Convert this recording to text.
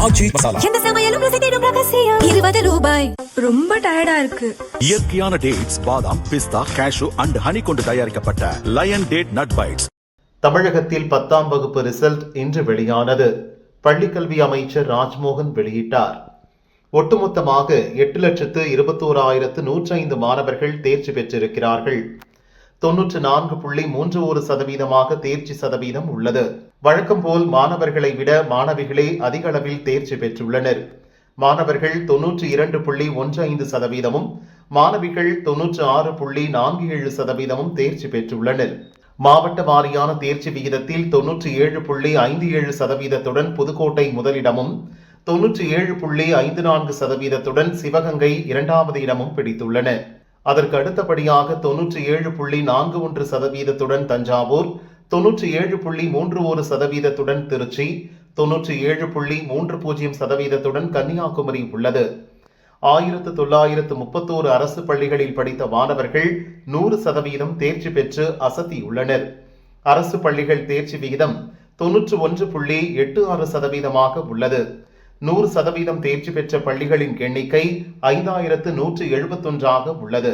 ஆச்சி மசாலா. எந்த சமையலும் ருசி தேடும் ரகசியம். 20 ரூபாய். ரொம்ப டயர்டா இருக்கு. இயற்கையான டேட்ஸ், பாதாம், பிஸ்தா, கேஷு அண்ட் ஹனி கொண்டு தயாரிக்கப்பட்ட லயன் டேட் நட் பைட்ஸ். தமிழகத்தில் 10ஆம் வகுப்பு ரிசல்ட் இன்று வெளியானது. பள்ளிக்கல்வி அமைச்சர் ராஜ்மோகன் வெளியிட்டார். ஒட்டுமொத்தமாக 8,21,105 மாணவர்கள் தேர்ச்சி பெற்றிருக்கிறார்கள். 94.31% தேர்ச்சி சதவீதம் உள்ளது. வழக்கம் போல் மாணவர்களை விட மாணவிகளே அதிக அளவில் தேர்ச்சி பெற்றுள்ளனர். மாணவர்கள் 92.15%, மாணவிகள் 96.47% தேர்ச்சி பெற்றுள்ளனர். மாவட்ட வாரியான தேர்ச்சி விகிதத்தில் 97.57% புதுக்கோட்டை முதலிடமும் 97.54% சிவகங்கை இரண்டாவது இடமும் பிடித்துள்ளன. அதற்கு அடுத்தபடியாக 97.41% தஞ்சாவூர், 97.31% திருச்சி, 97.30% கன்னியாகுமரி உள்ளது. 1931 அரசு பள்ளிகளில் படித்த மாணவர்கள் 100% தேர்ச்சி பெற்று அசத்தியுள்ளனர். அரசு பள்ளிகள் தேர்ச்சி விகிதம் 91.86% உள்ளது. 100% தேர்ச்சி பெற்ற பள்ளிகளின் எண்ணிக்கை 5171 உள்ளது.